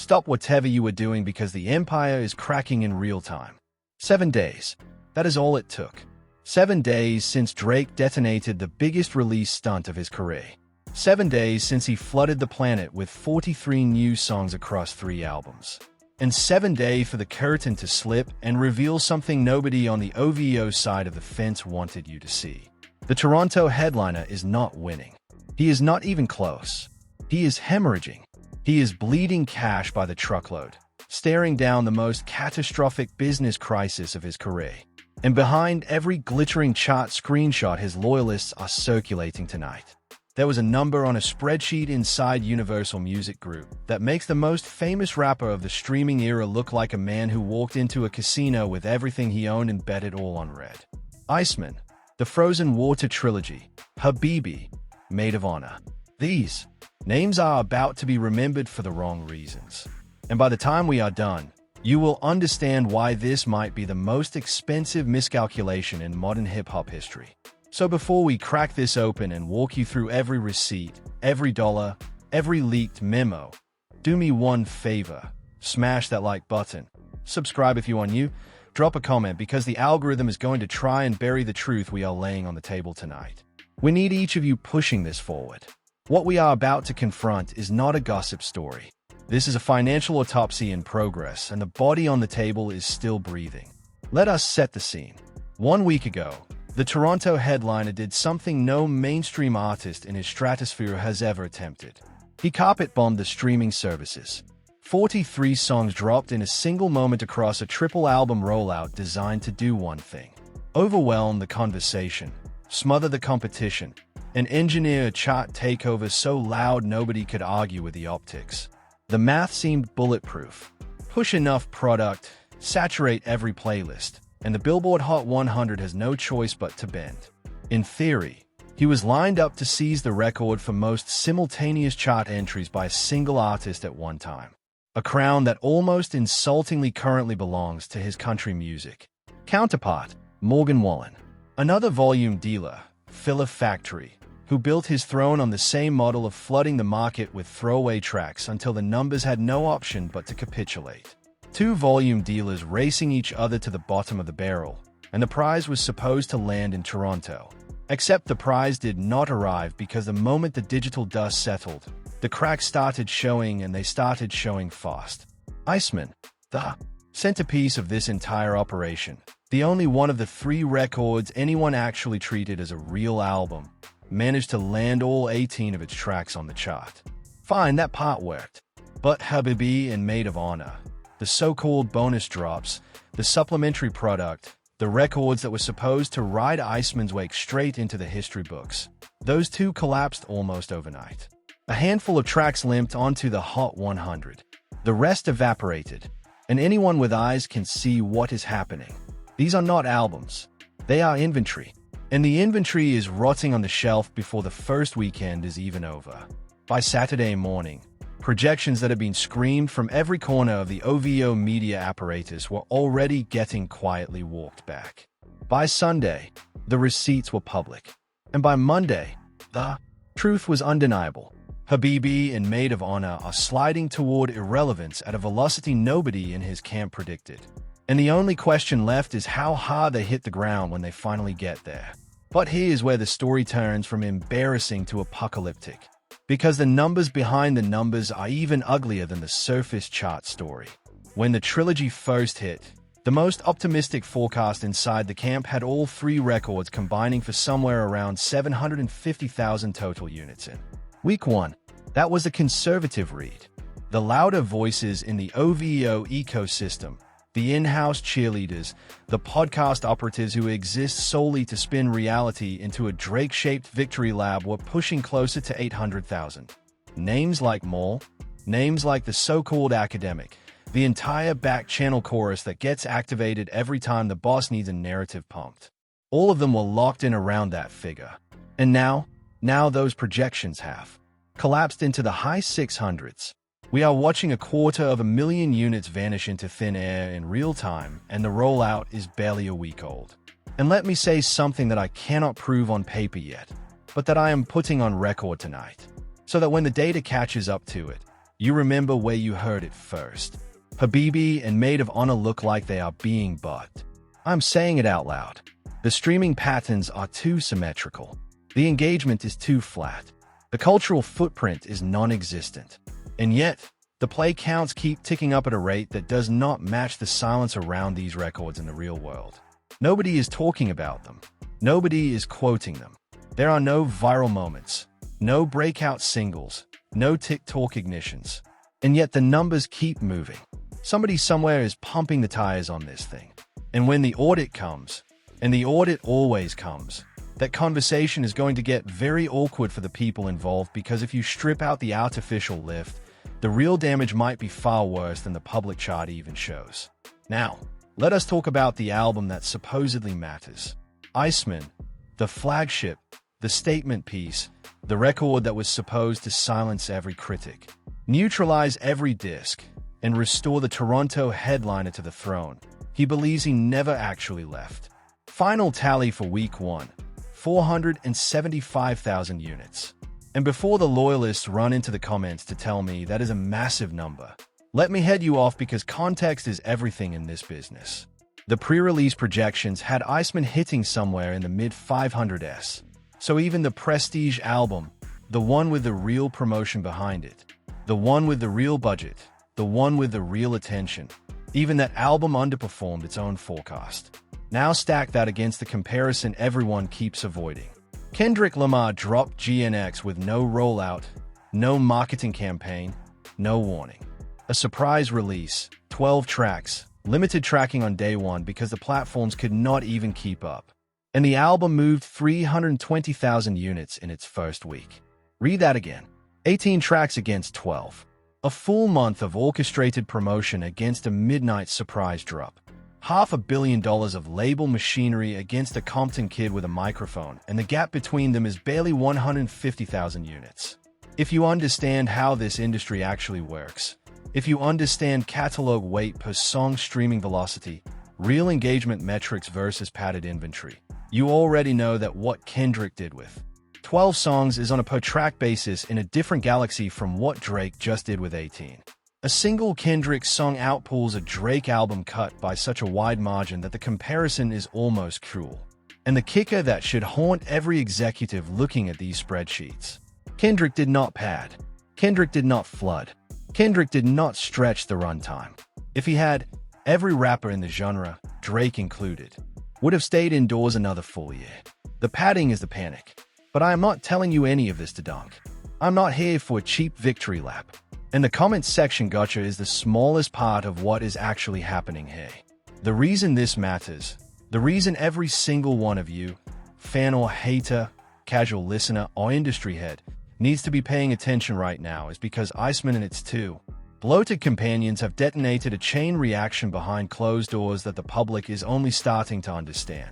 Stop whatever you were doing because the empire is cracking in real time. 7 days. That is all it took. 7 days since Drake detonated the biggest release stunt of his career. 7 days since he flooded the planet with 43 new songs across 3 albums. And 7 days for the curtain to slip and reveal something nobody on the OVO side of the fence wanted you to see. The Toronto headliner is not winning. He is not even close. He is hemorrhaging. He is bleeding cash by the truckload, staring down the most catastrophic business crisis of his career. And behind every glittering chart screenshot his loyalists are circulating tonight, there was a number on a spreadsheet inside Universal Music Group that makes the most famous rapper of the streaming era look like a man who walked into a casino with everything he owned and bet it all on red. ICEMAN, the Frozen Water Trilogy, Habibi, Maid of Honor. These names are about to be remembered for the wrong reasons. And by the time we are done, you will understand why this might be the most expensive miscalculation in modern hip-hop history. So before we crack this open and walk you through every receipt, every dollar, every leaked memo, do me one favor. Smash that like button. Subscribe if you are new. Drop a comment because the algorithm is going to try and bury the truth we are laying on the table tonight. We need each of you pushing this forward. What we are about to confront is not a gossip story. This is a financial autopsy in progress, and the body on the table is still breathing. Let us set the scene. 1 week ago, the Toronto headliner did something no mainstream artist in his stratosphere has ever attempted. He carpet-bombed the streaming services. 43 songs dropped in a single moment across a triple album rollout designed to do one thing: overwhelm the conversation, smother the competition, and engineer a chart takeover so loud nobody could argue with the optics. The math seemed bulletproof. Push enough product, saturate every playlist, and the Billboard Hot 100 has no choice but to bend. In theory, he was lined up to seize the record for most simultaneous chart entries by a single artist at one time, a crown that almost insultingly currently belongs to his country music counterpart, Morgan Wallen. Another volume dealer, Filler Factory, who built his throne on the same model of flooding the market with throwaway tracks until the numbers had no option but to capitulate. 2 volume dealers racing each other to the bottom of the barrel, and the prize was supposed to land in Toronto. Except the prize did not arrive because the moment the digital dust settled, the cracks started showing, and they started showing fast. ICEMAN, the centerpiece of this entire operation, the only one of the 3 records anyone actually treated as a real album, managed to land all 18 of its tracks on the chart. Fine, that part worked. But Habibi and Maid of Honor, the so-called bonus drops, the supplementary product, the records that were supposed to ride ICEMAN's wake straight into the history books, those 2 collapsed almost overnight. A handful of tracks limped onto the Hot 100. The rest evaporated, and anyone with eyes can see what is happening. These are not albums. They are inventory. And the inventory is rotting on the shelf before the first weekend is even over. By Saturday morning, projections that had been screamed from every corner of the OVO media apparatus were already getting quietly walked back. By Sunday, the receipts were public. And by Monday, the truth was undeniable. Habibi and Maid of Honor are sliding toward irrelevance at a velocity nobody in his camp predicted. And the only question left is how hard they hit the ground when they finally get there. But here's where the story turns from embarrassing to apocalyptic, because the numbers behind the numbers are even uglier than the surface chart story. When the trilogy first hit, the most optimistic forecast inside the camp had all 3 records combining for somewhere around 750,000 total units in week 1. That was a conservative read. The louder voices in the OVO ecosystem, the in-house cheerleaders, the podcast operatives who exist solely to spin reality into a Drake-shaped victory lab, were pushing closer to 800,000. Names like Maul, names like the so-called academic, the entire back-channel chorus that gets activated every time the boss needs a narrative pumped. All of them were locked in around that figure. And now those projections have collapsed into the high 600s. We are watching 250,000 units vanish into thin air in real time, and the rollout is barely a week old. And let me say something that I cannot prove on paper yet, but that I am putting on record tonight, so that when the data catches up to it, You remember where you heard it first. Habibi and Maid of Honor look like they are being bugged. I'm saying it out loud. The streaming patterns are too symmetrical. The engagement is too flat. The cultural footprint is non-existent. And yet, the play counts keep ticking up at a rate that does not match the silence around these records in the real world. Nobody is talking about them. Nobody is quoting them. There are no viral moments, no breakout singles, no TikTok ignitions. And yet the numbers keep moving. Somebody somewhere is pumping the tires on this thing. And when the audit comes, and the audit always comes, that conversation is going to get very awkward for the people involved, because if you strip out the artificial lift, the real damage might be far worse than the public chart even shows. Now, let us talk about the album that supposedly matters. ICEMAN, the flagship, the statement piece, the record that was supposed to silence every critic, neutralize every disc, and restore the Toronto headliner to the throne. He believes he never actually left. Final tally for week 1, 475,000 units. And before the loyalists run into the comments to tell me that is a massive number, let me head you off, because context is everything in this business. The pre-release projections had ICEMAN hitting somewhere in the mid-500s. So even the prestige album, the one with the real promotion behind it, the one with the real budget, the one with the real attention, even that album underperformed its own forecast. Now stack that against the comparison everyone keeps avoiding. Kendrick Lamar dropped GNX with no rollout, no marketing campaign, no warning. A surprise release, 12 tracks, limited tracking on day one because the platforms could not even keep up. And the album moved 320,000 units in its first week. Read that again. 18 tracks against 12. A full month of orchestrated promotion against a midnight surprise drop. $500 million of label machinery against a Compton kid with a microphone, and the gap between them is barely 150,000 units. If you understand how this industry actually works, if you understand catalog weight per song streaming velocity, real engagement metrics versus padded inventory, you already know that what Kendrick did with 12 songs is on a per-track basis in a different galaxy from what Drake just did with 18. A single Kendrick song outpulls a Drake album cut by such a wide margin that the comparison is almost cruel. And the kicker that should haunt every executive looking at these spreadsheets. Kendrick did not pad. Kendrick did not flood. Kendrick did not stretch the runtime. If he had, every rapper in the genre, Drake included, would have stayed indoors another full year. The padding is the panic. But I am not telling you any of this to dunk. I'm not here for a cheap victory lap. And the comments section gotcha is the smallest part of what is actually happening here. The reason this matters, the reason every single one of you, fan or hater, casual listener or industry head, needs to be paying attention right now is because ICEMAN and its two bloated companions have detonated a chain reaction behind closed doors that the public is only starting to understand.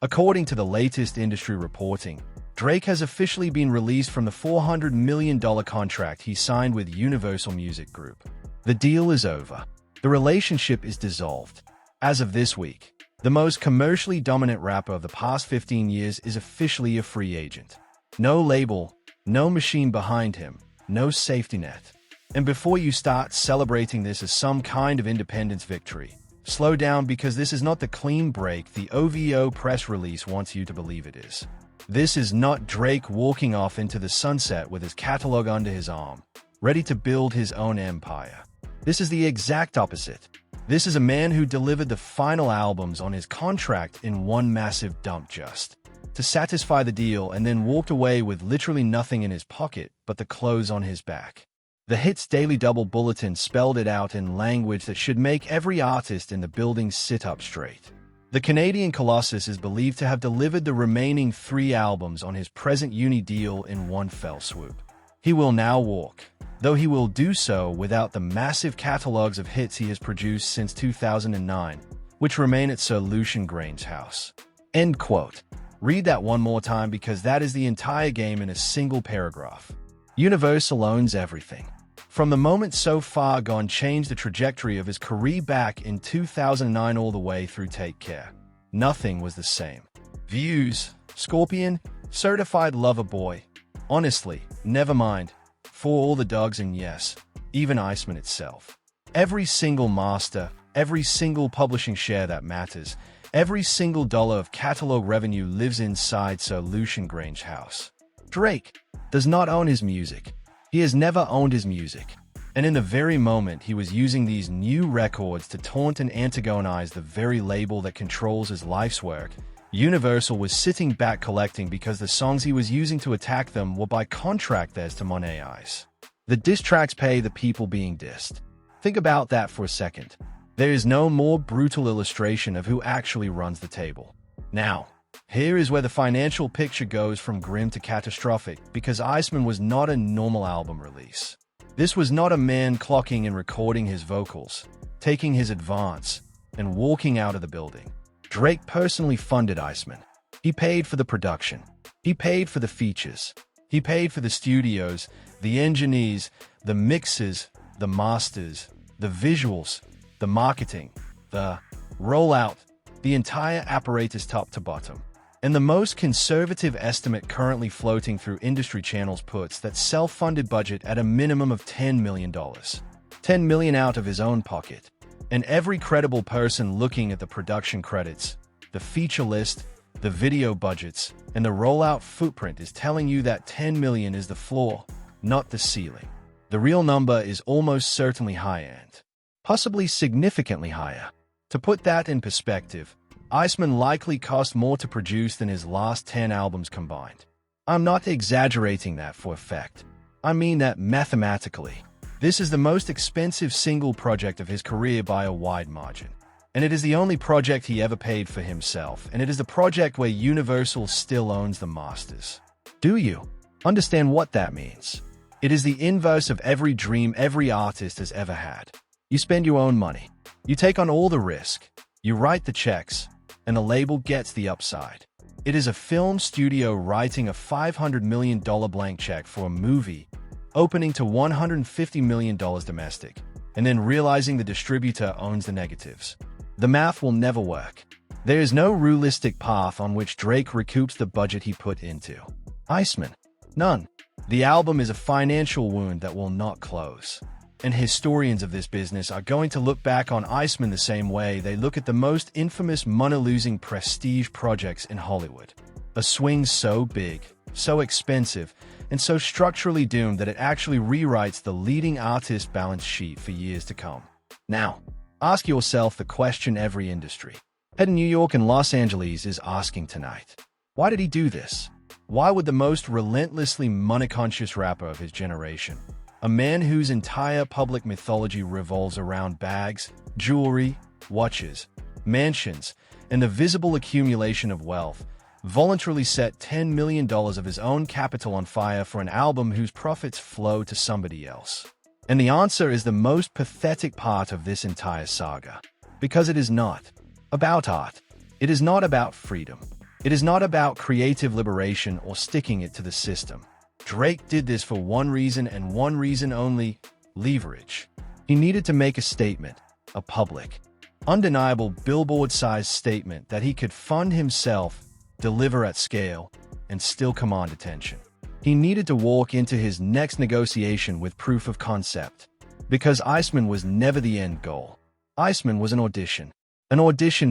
According to the latest industry reporting, Drake has officially been released from the $400 million contract he signed with Universal Music Group. The deal is over. The relationship is dissolved. As of this week, the most commercially dominant rapper of the past 15 years is officially a free agent. No label, no machine behind him, no safety net. And before you start celebrating this as some kind of independence victory, slow down, because this is not the clean break the OVO press release wants you to believe it is. This is not Drake walking off into the sunset with his catalog under his arm, ready to build his own empire. This is the exact opposite. This is a man who delivered the final albums on his contract in one massive dump just to satisfy the deal, and then walked away with literally nothing in his pocket but the clothes on his back. The Hits Daily Double Bulletin spelled it out in language that should make every artist in the building sit up straight. The Canadian Colossus is believed to have delivered the remaining 3 albums on his present uni deal in one fell swoop. He will now walk, though he will do so without the massive catalogs of hits he has produced since 2009, which remain at Sir Lucian Grainge's house. End quote. Read that one more time, because that is the entire game in a single paragraph. Universal owns everything. From the moment So Far Gone changed the trajectory of his career back in 2009 all the way through Take Care, nothing was the same. Views, Scorpion, Certified Lover Boy. Honestly, never mind. For All the Dogs, and yes, even ICEMAN itself. Every single master, every single publishing share that matters, every single dollar of catalog revenue lives inside Solution Grange House. Drake does not own his music. He has never owned his music. And in the very moment he was using these new records to taunt and antagonize the very label that controls his life's work, Universal was sitting back collecting because the songs he was using to attack them were by contract theirs to Monet's. The diss tracks pay the people being dissed. Think about that for a second. There is no more brutal illustration of who actually runs the table. Now, here is where the financial picture goes from grim to catastrophic, because ICEMAN was not a normal album release. This was not a man clocking and recording his vocals, taking his advance, and walking out of the building. Drake personally funded ICEMAN. He paid for the production. He paid for the features. He paid for the studios, the engineers, the mixes, the masters, the visuals, the marketing, the rollout, the entire apparatus top to bottom. And the most conservative estimate currently floating through industry channels puts that self-funded budget at a minimum of $10 million. $10 million out of his own pocket. And every credible person looking at the production credits, the feature list, the video budgets, and the rollout footprint is telling you that $10 million is the floor, not the ceiling. The real number is almost certainly high-end, possibly significantly higher. To put that in perspective, ICEMAN likely cost more to produce than his last 10 albums combined. I'm not exaggerating that for effect. I mean that mathematically. This is the most expensive single project of his career by a wide margin. And it is the only project he ever paid for himself, and it is the project where Universal still owns the masters. Do you understand what that means? It is the inverse of every dream every artist has ever had. You spend your own money. You take on all the risk. You write the checks, and the label gets the upside. It is a film studio writing a $500 million blank check for a movie, opening to $150 million domestic, and then realizing the distributor owns the negatives. The math will never work. There is no realistic path on which Drake recoups the budget he put into ICEMAN. None. The album is a financial wound that will not close. And historians of this business are going to look back on ICEMAN the same way they look at the most infamous money-losing prestige projects in Hollywood. A swing so big, so expensive, and so structurally doomed that it actually rewrites the leading artist balance sheet for years to come. Now, ask yourself the question every industry head in New York and Los Angeles is asking tonight. Why did he do this? Why would the most relentlessly money-conscious rapper of his generation, a man whose entire public mythology revolves around bags, jewelry, watches, mansions, and the visible accumulation of wealth, voluntarily set $10 million of his own capital on fire for an album whose profits flow to somebody else? And the answer is the most pathetic part of this entire saga. Because it is not about art. It is not about freedom. It is not about creative liberation or sticking it to the system. Drake did this for one reason and one reason only: leverage. He needed to make a statement, a public, undeniable billboard-sized statement that he could fund himself, deliver at scale, and still command attention. He needed to walk into his next negotiation with proof of concept, because ICEMAN was never the end goal. ICEMAN was an audition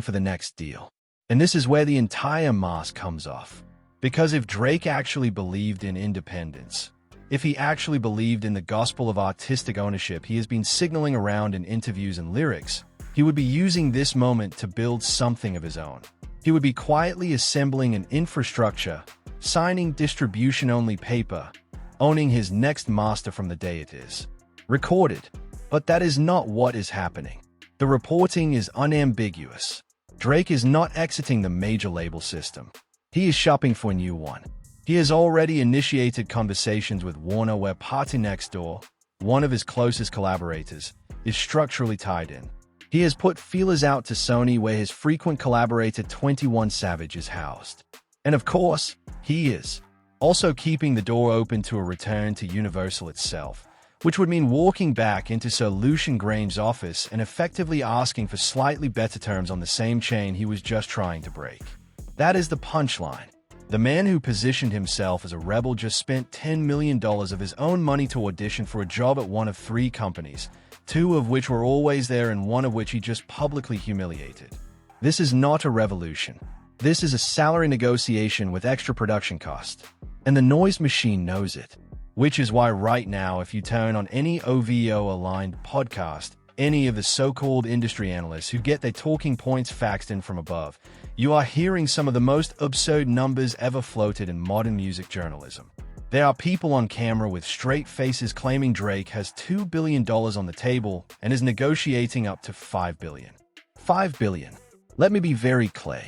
for the next deal. And this is where the entire mask comes off. Because if Drake actually believed in independence, if he actually believed in the gospel of artistic ownership he has been signaling around in interviews and lyrics, he would be using this moment to build something of his own. He would be quietly assembling an infrastructure, signing distribution-only paper, owning his next master from the day it is recorded. But that is not what is happening. The reporting is unambiguous. Drake is not exiting the major label system. He is shopping for a new one. He has already initiated conversations with Warner where Party Next Door, one of his closest collaborators, is structurally tied in. He has put feelers out to Sony where his frequent collaborator 21 Savage is housed. And of course, he is also keeping the door open to a return to Universal itself, which would mean walking back into Solution Grange's office and effectively asking for slightly better terms on the same chain he was just trying to break. That is the punchline. The man who positioned himself as a rebel just spent $10 million of his own money to audition for a job at one of 3 companies, 2 of which were always there and 1 of which he just publicly humiliated. This is not a revolution. This is a salary negotiation with extra production cost. And the noise machine knows it. Which is why right now, if you turn on any OVO-aligned podcast, any of the so-called industry analysts who get their talking points faxed in from above, you are hearing some of the most absurd numbers ever floated in modern music journalism. There are people on camera with straight faces claiming Drake has $2 billion on the table and is negotiating up to $5 billion. $5 billion. Let me be very clear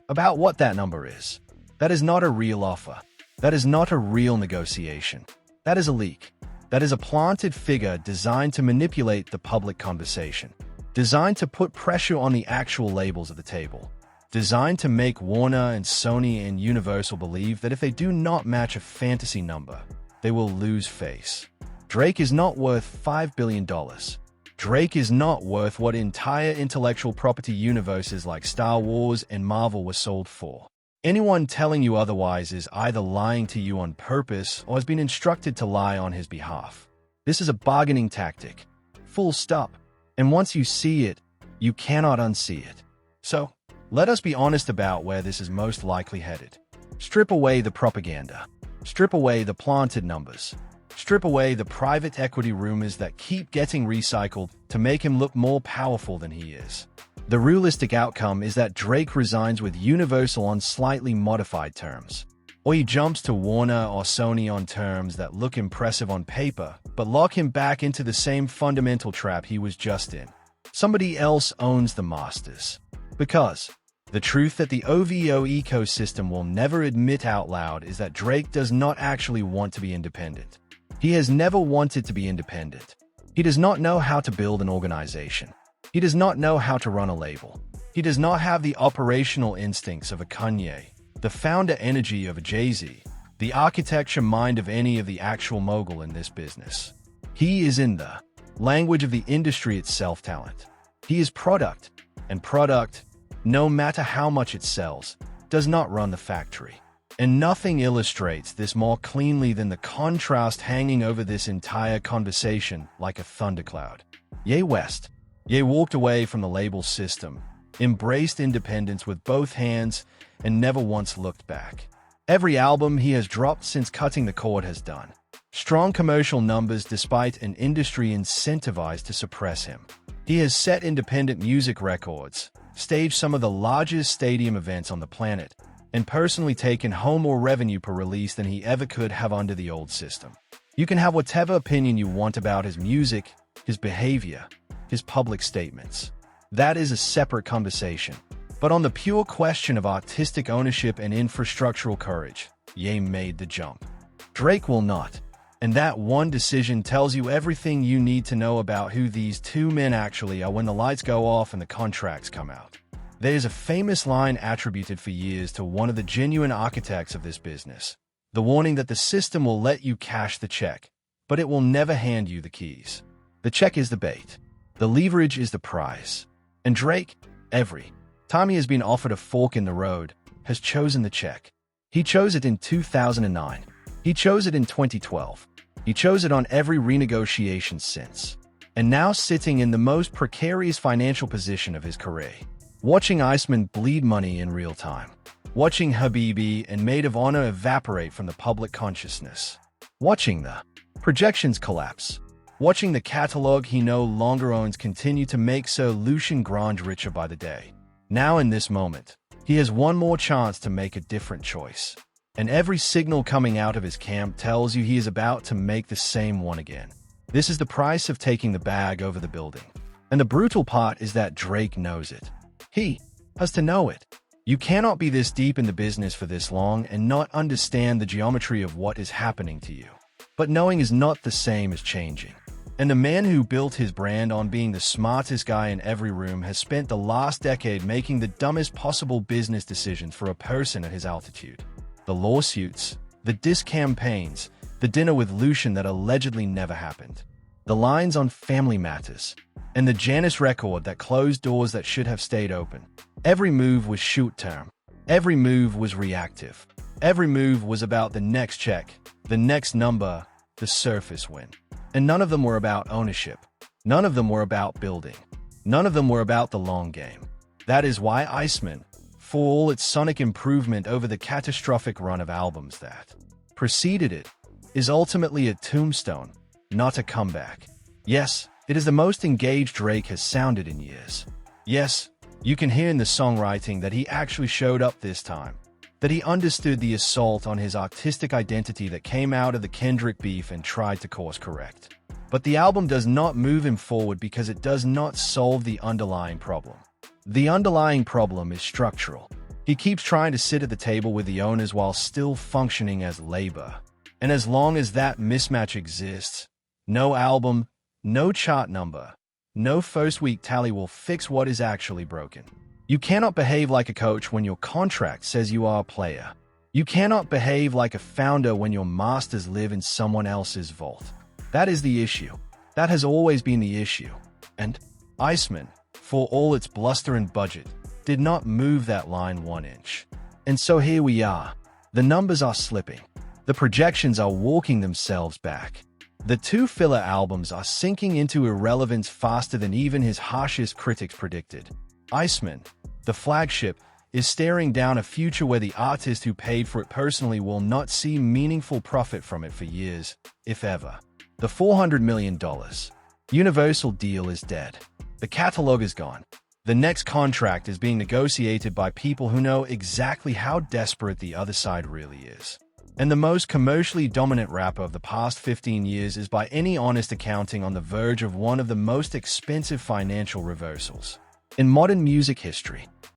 about what that number is. That is not a real offer. That is not a real negotiation. That is a leak. That is a planted figure designed to manipulate the public conversation, designed to put pressure on the actual labels at the table, designed to make Warner and Sony and Universal believe that if they do not match a fantasy number, they will lose face. Drake is not worth $5 billion. Drake is not worth what entire intellectual property universes like Star Wars and Marvel were sold for. Anyone telling you otherwise is either lying to you on purpose or has been instructed to lie on his behalf. This is a bargaining tactic. Full stop. And once you see it, you cannot unsee it. So, let us be honest about where this is most likely headed. Strip away the propaganda. Strip away the planted numbers. Strip away the private equity rumors that keep getting recycled to make him look more powerful than he is. The realistic outcome is that Drake resigns with Universal on slightly modified terms. Or he jumps to Warner or Sony on terms that look impressive on paper, but lock him back into the same fundamental trap he was just in. Somebody else owns the masters. Because the truth that the OVO ecosystem will never admit out loud is that Drake does not actually want to be independent. He has never wanted to be independent. He does not know how to build an organization. He does not know how to run a label. He does not have the operational instincts of a Kanye, the founder energy of a Jay-Z, the architecture mind of any of the actual mogul in this business. He is in the language of the industry itself talent. He is product, and product, no matter how much it sells, does not run the factory. And nothing illustrates this more cleanly than the contrast hanging over this entire conversation like a thundercloud. Ye West. Ye walked away from the label system, embraced independence with both hands, and never once looked back. Every album he has dropped since cutting the cord has done strong commercial numbers despite an industry incentivized to suppress him. He has set independent music records, staged some of the largest stadium events on the planet, and personally taken home more revenue per release than he ever could have under the old system. You can have whatever opinion you want about his music, his behavior, his public statements. That is a separate conversation. But on the pure question of artistic ownership and infrastructural courage, Ye made the jump. Drake will not. And that one decision tells you everything you need to know about who these 2 men actually are when the lights go off and the contracts come out. There is a famous line attributed for years to one of the genuine architects of this business. The warning that the system will let you cash the check, but it will never hand you the keys. The check is the bait. The leverage is the prize. And Drake, every time he has been offered a fork in the road, has chosen the check. He chose it in 2009. He chose it in 2012. He chose it on every renegotiation since. And now sitting in the most precarious financial position of his career. Watching ICEMAN bleed money in real time. Watching Habibi and Maid of Honor evaporate from the public consciousness. Watching the projections collapse. Watching the catalog he no longer owns continue to make Sir Lucian Grange richer by the day. Now in this moment, he has one more chance to make a different choice. And every signal coming out of his camp tells you he is about to make the same one again. This is the price of taking the bag over the building. And the brutal part is that Drake knows it. He has to know it. You cannot be this deep in the business for this long and not understand the geometry of what is happening to you. But knowing is not the same as changing. And the man who built his brand on being the smartest guy in every room has spent the last decade making the dumbest possible business decisions for a person at his altitude. The lawsuits, the diss campaigns, the dinner with Lucian that allegedly never happened. The lines on Family Matters, and the Janice record that closed doors that should have stayed open. Every move was short-term. Every move was reactive. Every move was about the next check, the next number, the surface win. And none of them were about ownership. None of them were about building. None of them were about the long game. That is why ICEMAN, for all its sonic improvement over the catastrophic run of albums that preceded it, is ultimately a tombstone, not a comeback. Yes, it is the most engaged Drake has sounded in years. Yes, you can hear in the songwriting that he actually showed up this time, that he understood the assault on his artistic identity that came out of the Kendrick beef and tried to course correct. But the album does not move him forward because it does not solve the underlying problem. The underlying problem is structural. He keeps trying to sit at the table with the owners while still functioning as labor. And as long as that mismatch exists, no album, no chart number, no first-week tally will fix what is actually broken. You cannot behave like a coach when your contract says you are a player. You cannot behave like a founder when your masters live in someone else's vault. That is the issue. That has always been the issue. And ICEMAN, for all its bluster and budget, did not move that line 1 inch. And so here we are. The numbers are slipping. The projections are walking themselves back. The 2 filler albums are sinking into irrelevance faster than even his harshest critics predicted. ICEMAN, the flagship, is staring down a future where the artist who paid for it personally will not see meaningful profit from it for years, if ever. The $400 million Universal deal is dead. The catalog is gone. The next contract is being negotiated by people who know exactly how desperate the other side really is. And the most commercially dominant rapper of the past 15 years is by any honest accounting on the verge of one of the most expensive financial reversals in modern music history.